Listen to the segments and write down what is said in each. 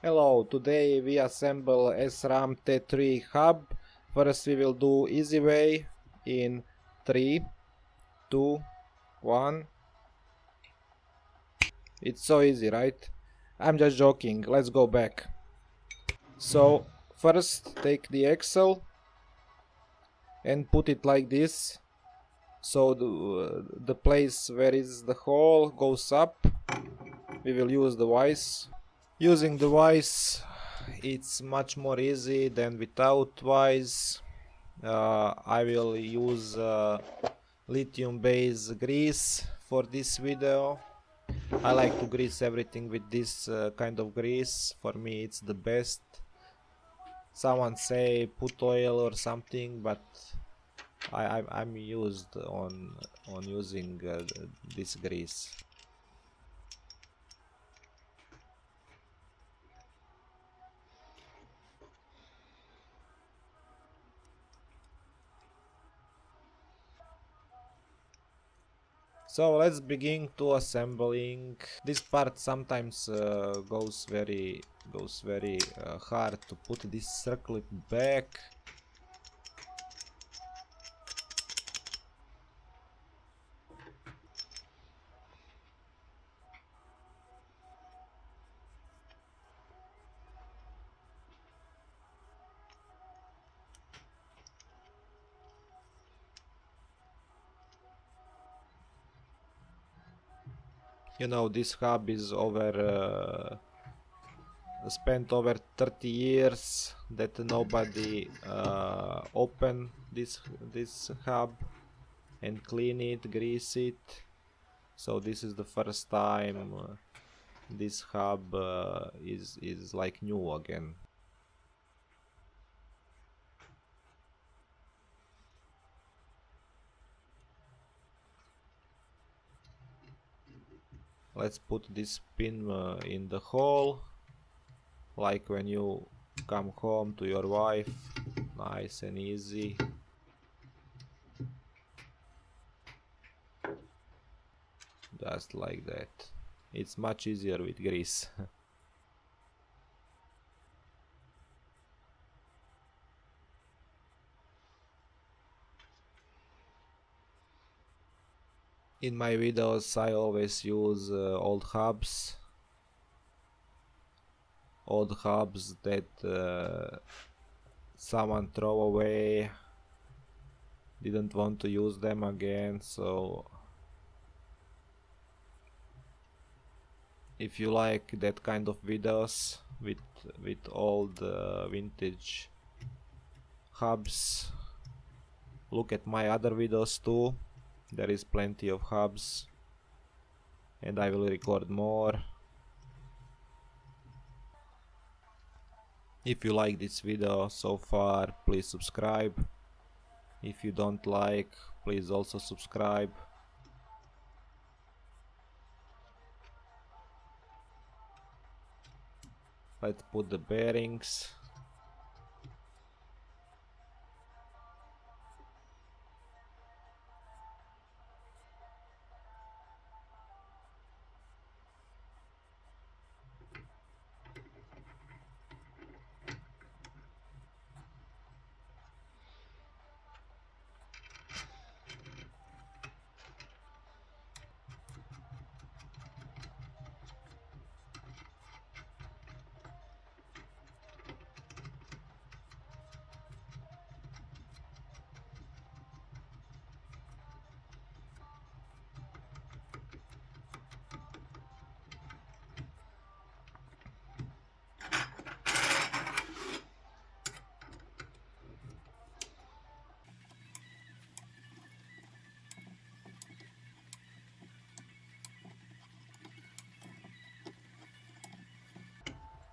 Hello, today we assemble SRAM T3 hub. First we will do easy way in 3, 2, 1. It's so easy, right? I'm just joking, let's go back. So first take the axle and put it like this. So the place where is the hole goes up. We will use the vise. Using the vise it's much more easy than without vise. I will use lithium base grease for this video. I like to grease everything with this kind of grease. For me it's the best. Someone say put oil or something, but I'm used on using this grease. So let's begin to assembling. This part sometimes goes very hard to put this circlet back. You know, this hub is spent over 30 years that nobody open this hub and clean it, grease it. So this is the first time this hub is like new again. Let's put this pin in the hole, like when you come home to your wife, nice and easy. Just like that. It's much easier with grease. In my videos I always use old hubs that someone throw away, didn't want to use them again. So if you like that kind of videos with old vintage hubs, look at my other videos too. There is plenty of hubs and I will record more. If you like this video so far, please subscribe. If you don't like, please also subscribe. Let's put the bearings.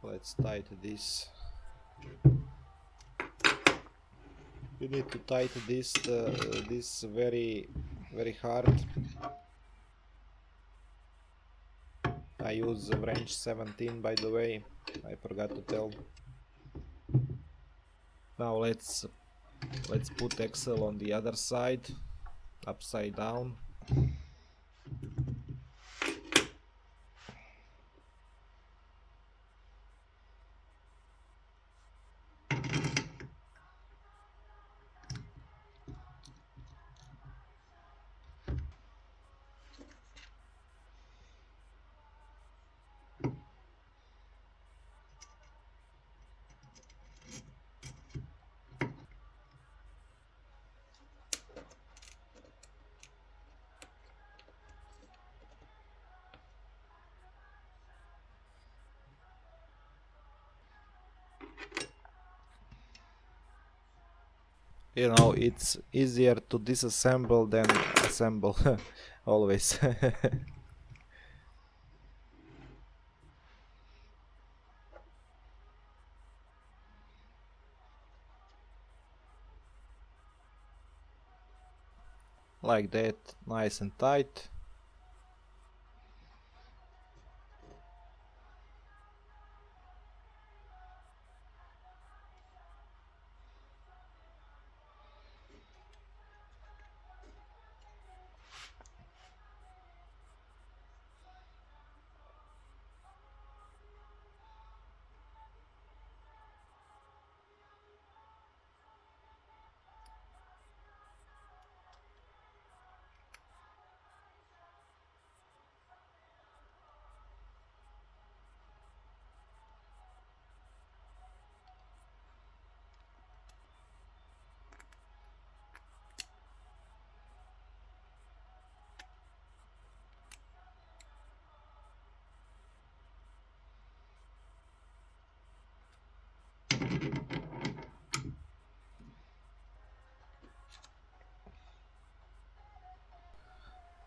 Let's tighten this. You need to tighten this very hard. I use wrench 17, by the way, I forgot to tell. Now let's put axle on the other side, upside down. You know, it's easier to disassemble than assemble. Always. Like that, nice and tight.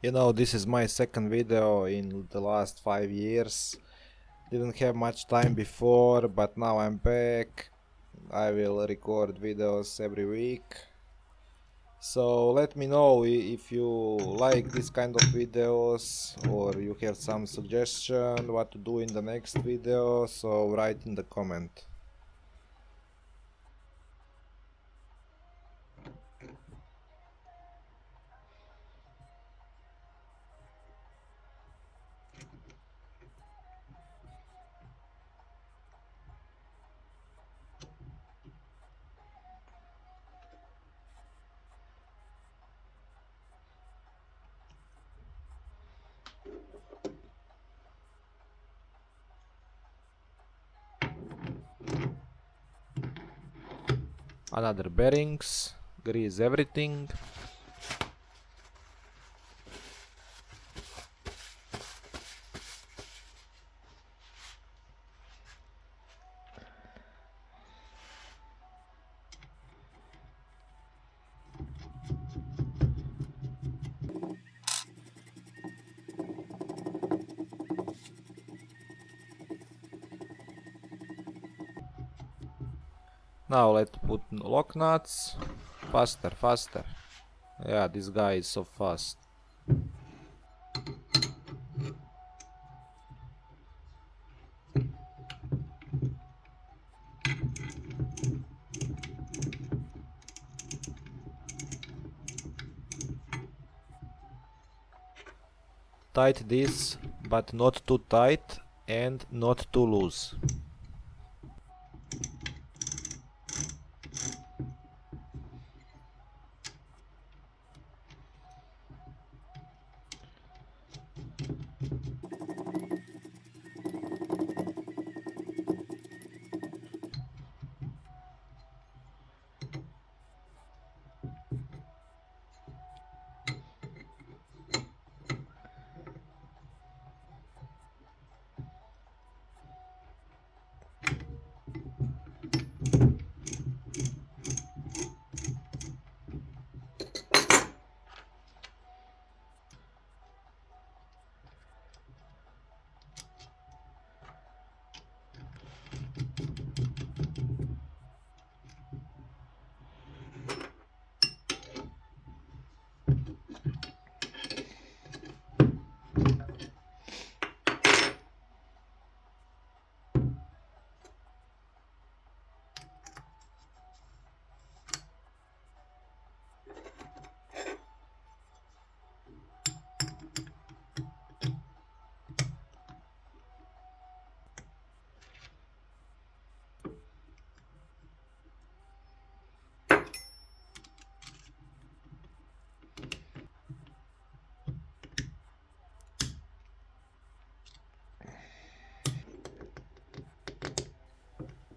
You know, this is my second video in the last 5 years. Didn't have much time before, but now I'm back. I will record videos every week. So let me know if you like this kind of videos or you have some suggestion what to do in the next video, so write in the comment. Another bearings, grease everything. Now let's put lock nuts. Faster, faster. Yeah, this guy is so fast. Tight this, but not too tight and not too loose.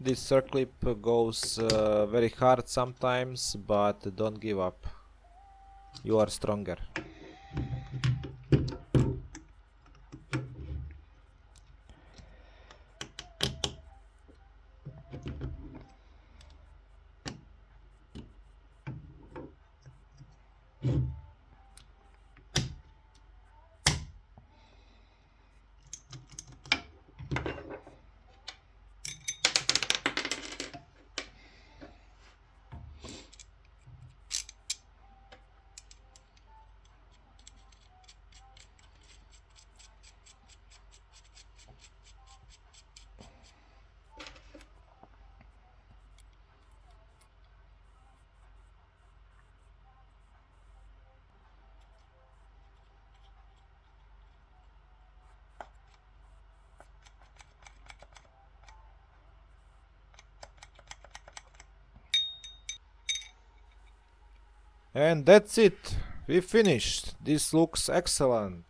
This circlip goes very hard sometimes, but don't give up. You are stronger. And that's it. We finished. This looks excellent.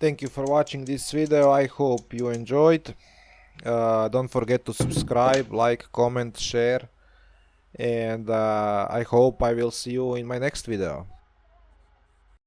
Thank you for watching this video. I hope you enjoyed. Don't forget to subscribe, like, comment, share, and I hope I will see you in my next video.